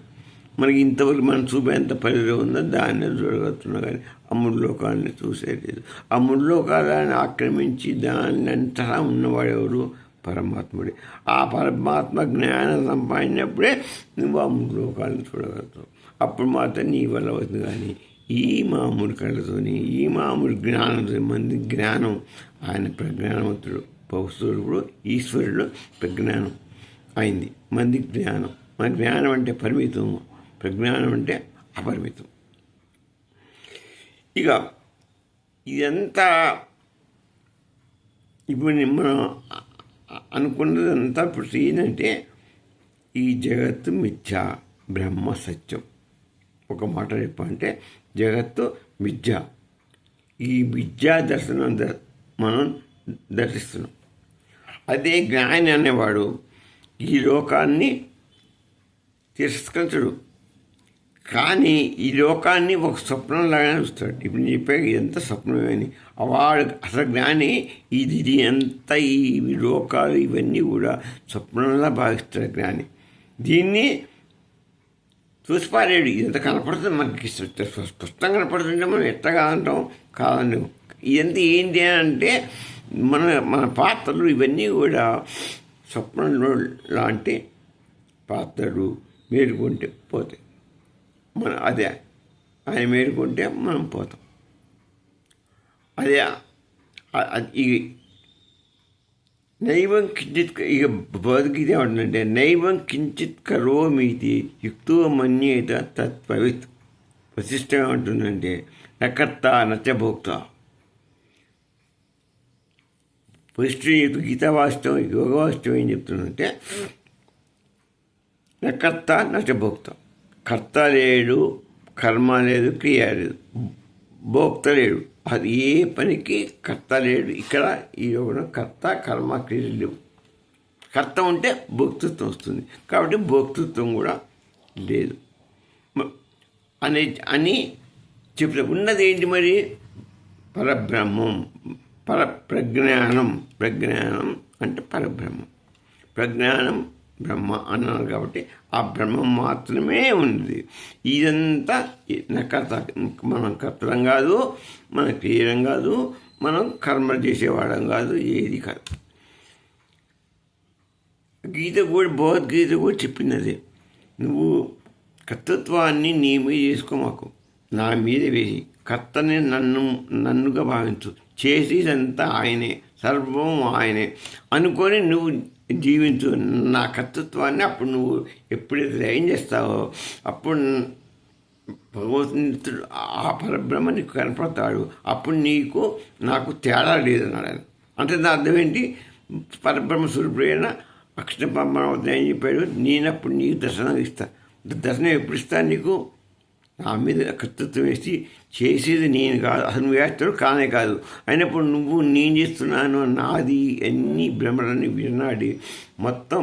మనకి ఇంతవరకు మనం చూపేంత పరిధిలో ఉందో దాన్ని చూడగలుగుతున్నాం. కానీ ఆ 3 లోకాలని చూసేది. ఆ 3 లోకాలను ఆక్రమించి దాన్ని అంతటా ఉన్నవాడెవరు? పరమాత్ముడే. ఆ పరమాత్మ జ్ఞానం సంపాదించినప్పుడే నువ్వు ఆ 3 లోకాలను చూడగలుగుతావు. అప్పుడు మాత్రం నీ వల్ల అవుతుంది. కానీ ఈ మామూలు కళ్ళతోని, ఈ మామూలు జ్ఞానంతో, మంది జ్ఞానం, ఆయన ప్రజ్ఞానవంతుడు, పౌరుడు, ఈశ్వరుడు ప్రజ్ఞానం అయింది. మంది జ్ఞానం. మన జ్ఞానం అంటే పరిమితం, ప్రజ్ఞానం అంటే అపరిమితం. ఇక ఇదంతా ఇప్పుడు మనం అనుకున్నదంతా ఇప్పుడు ఏంటంటే ఈ జగత్తు మిథ్య, బ్రహ్మ సత్యం. ఒక మాట చెప్పాలంటే జగత్తు మిథ్య. ఈ మిథ్యా దర్శనం మనం దర్శిస్తున్నాం. అదే జ్ఞాని అనేవాడు ఈ లోకాన్ని తిరస్కరించడు, కానీ ఈ లోకాన్ని ఒక స్వప్నంలాగానే చూస్తాడు. ఇప్పుడు నేను చెప్పాక ఇదంతా స్వప్నమేని. వాడు అసలు జ్ఞాని ఇది ఎంత, ఈ లోకాలు ఇవన్నీ కూడా స్వప్నంలా భావిస్తాడు జ్ఞాని. దీన్ని చూసిపారేడు. ఇదంతా కనపడుతుంది మనకి, స్పష్టంగా కనపడుతుంటే మనం ఎట్లా కాదంటాం? కాదండి. ఇదంతా ఏంటి అంటే మన పాత్రలు ఇవన్నీ కూడా స్వప్నంలో లాంటి పాత్రలు. మేలుకుంటే పోతాయి. అదే ఆయన మేలుకుంటే మనం పోతాం. అదే ఈ నైవం కించిత్, ఇక భగవద్గీత ఏమంటుందంటే నైవం కించిత్ కరోమీతి యుక్తో మన్యేత తత్పవిత్. వశిష్టం ఏమంటుందంటే నకర్త నచ్చభోక్త. వశిష్ఠుడు గీతా వాస్తవం, యోగ వాస్తవం ఏం చెప్తుందంటే నకర్త నచ్చభోక్త. కర్త లేడు, కర్మ లేదు, క్రియ లేదు, భోక్త లేడు. అది ఏ పనికి కర్త లేడు. ఇక్కడ ఈ యోగంలో కర్త కర్మ క్రియలు లేవు. కర్త ఉంటే భోక్తృత్వం వస్తుంది, కాబట్టి భోక్తృత్వం కూడా లేదు అని చెప్పిన ఉన్నది ఏంటి మరి? పరబ్రహ్మం. ప్రజ్ఞానం అంటే పరబ్రహ్మం. ప్రజ్ఞానం బ్రహ్మ అన్నారు కాబట్టి ఆ బ్రహ్మం మాత్రమే ఉంది. ఇదంతా మనం కర్తలం కాదు, మన క్రియలం కాదు, మనం కర్మ చేసేవాడం కాదు, ఏది కాదు. భగవద్గీత కూడా చెప్పినది, నువ్వు కర్తృత్వాన్ని నీ మీద చేసుకోమాకు, నా మీద వేసి కర్తని నన్నుగా భావించు, చేసేదంతా ఆయనే, సర్వం ఆయనే అనుకొని నువ్వు జీవించు నా కర్తృత్వాన్ని. అప్పుడు నువ్వు ఎప్పుడైతే ఏం చేస్తావో అప్పుడు భగవంతుడు ఆ పరబ్రహ్మ నీకు కనపడతాడు. అప్పుడు నీకు నాకు తేడా లేదన్నాడు ఆయన. అంటే నా అర్థం ఏంటి? పరబ్రహ్మ స్వరూపుడైన అక్షర పరమాత్మ ఏం చెప్పాడు, నేనప్పుడు నీకు దర్శనం ఇస్తాను. దర్శనం ఎప్పుడు ఇస్తాను నీకు? నా మీద కర్తృత్వం వేసి చేసేది నేను కాదు, అసలు నువ్వు వేస్తాడు కానే కాదు. అయినప్పుడు నువ్వు నేను చేస్తున్నాను నాది అన్ని భ్రమలన్నీ వినాడి మొత్తం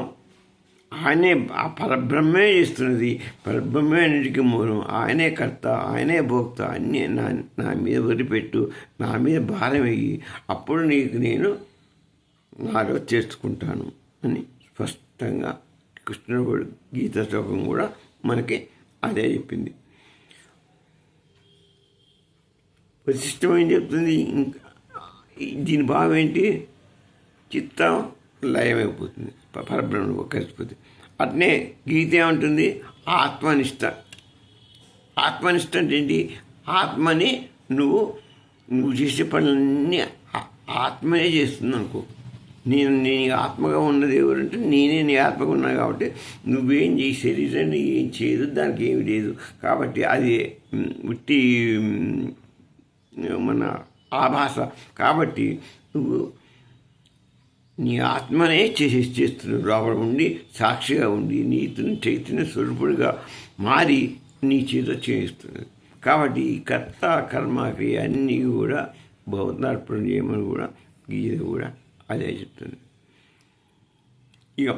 ఆయనే, ఆ పరబ్రహ్మే చేస్తున్నది, పరబ్రహ్మే అన్నిటికీ మూలం, ఆయనే కర్త, ఆయనే భోక్త, అన్నీ నా మీద వదిలిపెట్టు, నా మీద భారం వేయి, అప్పుడు నీకు నేను నాలో చేసుకుంటాను అని స్పష్టంగా కృష్ణుడు గీత శ్లోకం కూడా మనకి అదే చెప్పింది. వశిష్టం ఏం చెప్తుంది? దీని భావం ఏంటి? చిత్తం లయమైపోతుంది, పరబ్రహ్మ కలిసిపోతుంది. అట్నే గీత ఏమంటుంది? ఆత్మనిష్ట. ఆత్మనిష్ట అంటే ఏంటి? ఆత్మని నువ్వు చేసే పనులన్నీ ఆత్మనే చేస్తుంది అనుకో. నేను ఆత్మగా ఉన్నది ఎవరంటే నేనే నీ ఆత్మగా ఉన్నా కాబట్టి నువ్వేం చేయి, శరీరాన్ని ఏం చేయదు, దానికి ఏమి లేదు. కాబట్టి అది ఉట్టి మన ఆభాస. కాబట్టి నువ్వు నీ ఆత్మనే చేస్తున్నావు, లోపల ఉండి సాక్షిగా ఉండి నీతిని చైతన్య స్వరూపుడిగా మారి నీ చేత చేయిస్తున్నది. కాబట్టి ఈ కర్త కర్మ క్రియ అన్నీ కూడా భగవతార్పణ చేయమని కూడా గీత కూడా అదే చెప్తుంది. ఇక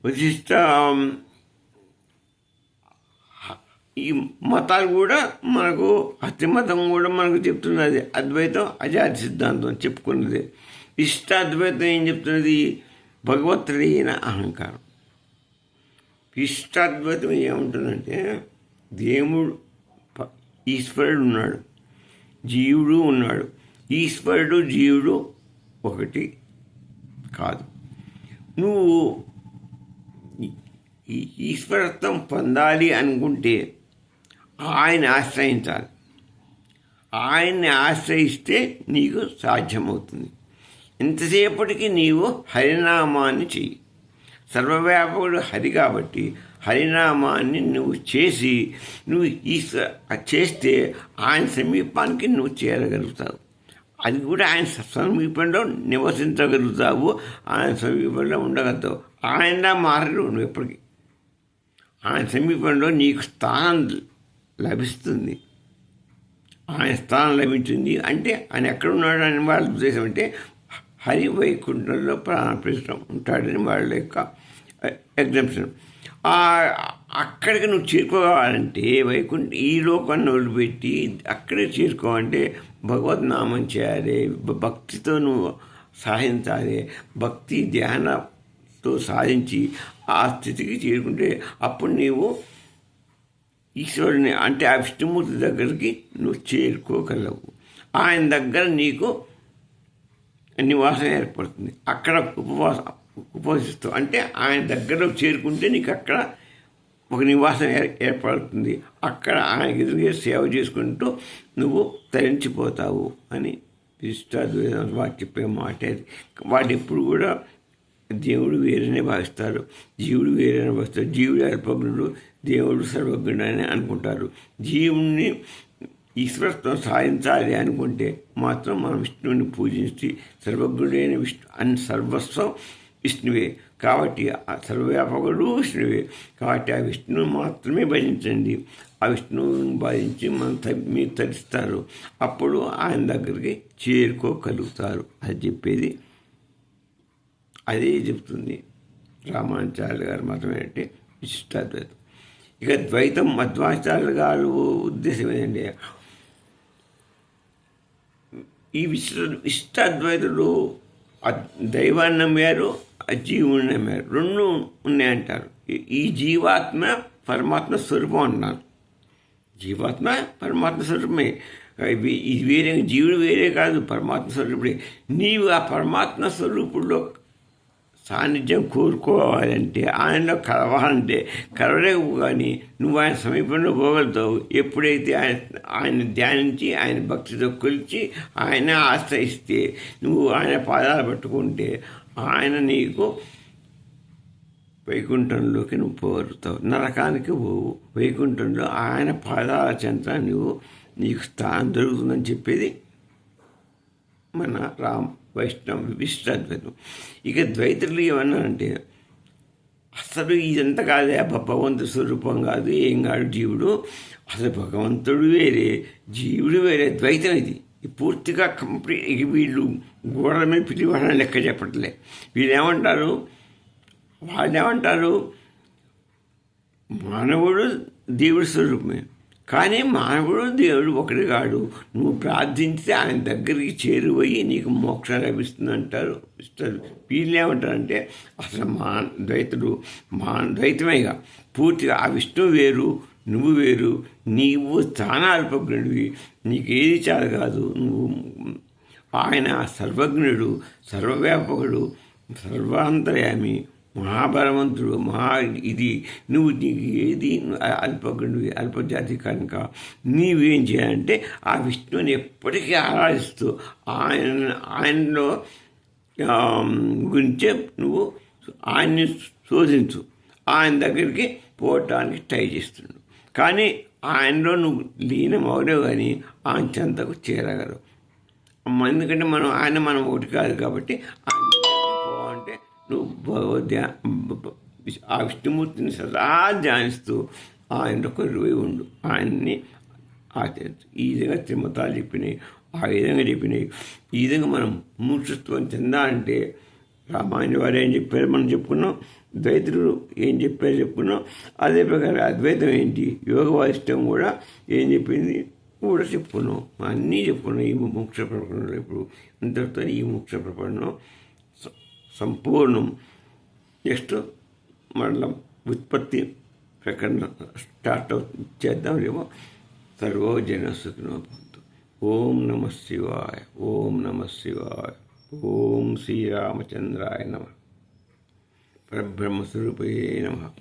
వశిష్ట ఈ మతాలు కూడా మనకు అతిమతం కూడా మనకు చెప్తున్నది. అద్వైతం అజాతి సిద్ధాంతం చెప్పుకున్నది. ఇష్టాద్వైతం ఏం చెప్తున్నది? భగవత్తుడైన అహంకారం. ఇష్టాద్వైతం ఏముంటుందంటే దేవుడు ఈశ్వరుడు ఉన్నాడు, జీవుడు ఉన్నాడు. ఈశ్వరుడు జీవుడు ఒకటి కాదు. నువ్వు ఈశ్వరత్వం పొందాలి అనుకుంటే ఆయన ఆశ్రయించాలి. ఆయన్ని ఆశ్రయిస్తే నీకు సాధ్యమవుతుంది. ఎంతసేపటికి నీవు హరినామాన్ని చెయ్యి. సర్వవ్యాపకుడు హరి కాబట్టి హరినామాన్ని నువ్వు చేసి నువ్వు చేస్తే ఆయన సమీపానికి నువ్వు చేరగలుగుతావు. అది కూడా ఆయన సమీపంలో నివసించగలుగుతావు, ఆయన సమీపంలో ఉండగలుగుతావు. ఆయన మారడు నువ్వు ఎప్పటికీ. ఆయన సమీపంలో నీకు స్థానం లభిస్తుంది. ఆయన స్థానం లభించింది అంటే ఆయన ఎక్కడున్నాడు అని వాళ్ళ ఉద్దేశం అంటే హరి వైకుంఠంలో ప్రాణప్రతిష్ఠం ఉంటాడని వాళ్ళ యొక్క ఎగ్జాంప్షన్. అక్కడికి నువ్వు చేరుకోవాలంటే ఈ లోకాన్ని వదిలిపెట్టి అక్కడే చేరుకోవాలంటే భగవద్నామం చేయాలి, భక్తితో నువ్వు సాధించాలి. భక్తి ధ్యానంతో సాధించి ఆ స్థితికి చేరుకుంటే అప్పుడు నీవు ఈశ్వరుని అంటే ఆ విష్ణుమూర్తి దగ్గరికి నువ్వు చేరుకోగలవు. ఆయన దగ్గర నీకు నివాసం ఏర్పడుతుంది. అక్కడ ఉపవసిస్తావు అంటే ఆయన దగ్గర చేరుకుంటే నీకు అక్కడ ఒక నివాసం ఏర్పడుతుంది. అక్కడ ఆయన ఎదురుగా సేవ చేసుకుంటూ నువ్వు తరించిపోతావు అని విశిష్టాద్వైతం వాడు చెప్పే మాట అది. వాడు ఎప్పుడు కూడా దేవుడు వేరేనే భావిస్తారు, జీవుడు వేరేనే భావిస్తారు. జీవుడు అల్పజ్ఞుడు, దేవుడు సర్వజ్ఞుడు అని అనుకుంటారు. జీవుణ్ణి ఈశ్వరత్వం సాధించాలి అనుకుంటే మాత్రం మనం విష్ణువుని పూజించి సర్వజ్ఞుడైన విష్ణు అని సర్వస్వం విష్ణువే కాబట్టి ఆ సర్వవ్యాపకుడు విష్ణువే కాబట్టి ఆ విష్ణువుని మాత్రమే భజించండి. ఆ విష్ణువుని భజించి మీరు తరిస్తారు. అప్పుడు ఆయన దగ్గరికి చేరుకోగలుగుతారు. అది చెప్పేది అదే చెప్తుంది రామానుజాచార్యులు గారి మతం ఏంటంటే విశిష్టాద్వైతం. ఇక ద్వైతం మధ్వాచార్యులు గారు ఉద్దేశం ఏంటంటే ఈ ఇష్ట అద్వైతులు దైవాన్ని నమ్మారు, జీవుని నమ్మారు, రెండు ఉన్నాయంటారు. ఈ జీవాత్మ పరమాత్మ స్వరూపం అంటున్నారు. జీవాత్మ పరమాత్మ స్వరూపమే. ఇది వేరే, జీవుడు వేరే కాదు, పరమాత్మ స్వరూపుడే. నీవు ఆ పరమాత్మ స్వరూపుల్లో సాన్నిధ్యం కోరుకోవాలంటే, ఆయనలో కలవాలంటే కలవలేవు. కానీ నువ్వు ఆయన సమీపంలో పోగలుగుతావు ఎప్పుడైతే ఆయన ధ్యానించి, ఆయన భక్తితో కొలిచి, ఆయన ఆశ్రయిస్తే, నువ్వు ఆయన పాదాలు పట్టుకుంటే ఆయన నీకు వైకుంఠంలోకి నువ్వు పోగలుగుతావు. నరకానికి పోవు. వైకుంఠంలో ఆయన పాదాల చెంత నీకు స్థానం దొరుకుతుందని చెప్పేది మన వైష్ణవ విశిష్టాద్వైతం. ఇక ద్వైతులు ఏమన్నారంటే, అసలు ఇదంతా కాదే, భగవంతుడు స్వరూపం కాదు, ఏం కాదు జీవుడు, అసలు భగవంతుడు వేరే, జీవుడు వేరే, ద్వైతం ఇది పూర్తిగా కంప్లీట్. వీళ్ళు గోడల మీద పిలివాడని లెక్క చెప్పట్లే. వాళ్ళు ఏమంటారు, మానవుడు దేవుడి స్వరూపమే, కానీ మానవుడు దేవుడు ఒకటి కాడు, నువ్వు ప్రార్థించితే ఆయన దగ్గరికి చేరువయ్యి నీకు మోక్షం లభిస్తుంది అంటారు. వీళ్ళు ఏమంటారంటే, అసలు ద్వైతమేగా పూర్తిగా. ఆ విష్ణువు వేరు, నువ్వు వేరు, నీవు స్థానాల్పజ్ఞుడివి, నీకేది చాలు కాదు. నువ్వు ఆయన సర్వజ్ఞుడు, సర్వవ్యాపకుడు, సర్వాంతర్యామి, మహాబలవంతుడు, ఇది నువ్వు నీకు ఏది అల్పజ్ఞుడివి, అల్పజాతి కనుక నీవేం చేయాలంటే ఆ విష్ణువుని ఎప్పటికీ ఆరాధిస్తూ ఆయనలో గురించే నువ్వు ఆయన్ని శోధించు. ఆయన దగ్గరికి పోవటానికి ట్రై చేస్తున్నావు, కానీ ఆయనలో నువ్వు లీనం అవలేవు, కానీ ఆయన చెంతకు చేరగలవు. ఎందుకంటే మనం ఒకటి కాదు కాబట్టి ఆయన పోవాలంటే నువ్వు ఆ విష్ణుమూర్తిని సదా ధ్యానిస్తూ ఆయనలో కొలువై ఉండు, ఆయన్ని ఆచరించు. ఈ విధంగా త్రిమతాలు చెప్పినాయి, ఆ విధంగా చెప్పినాయి. ఈ విధంగా మనం మూర్ఛత్వం చెందాలంటే రామాయణ వారు ఏం చెప్పారు మనం చెప్పుకున్నాం, ద్వైతులు ఏం చెప్పారు చెప్పుకున్నాం. అదే ప్రకారం అద్వైతం ఏంటి, యోగ వాసిష్టం కూడా ఏం చెప్పింది కూడా చెప్పుకున్నాం. అన్నీ చెప్పుకున్నాం ఈ మోక్ష ప్రపంచంలో. ఇప్పుడు ఇంతటితో ఈ మోక్ష ప్రపంచం సంపూర్ణం. నెక్స్ట్ మళ్ళీ ఉత్పత్తి ప్రకరణ స్టార్ట్ చేద్దాం రేమో. సర్వోజన సుఖినో భవంతు. ఓం నమః శివాయ, ఓం నమః శివాయ, ఓం శ్రీరామచంద్రాయ నమః, పరబ్రహ్మస్వరూపాయ నమః.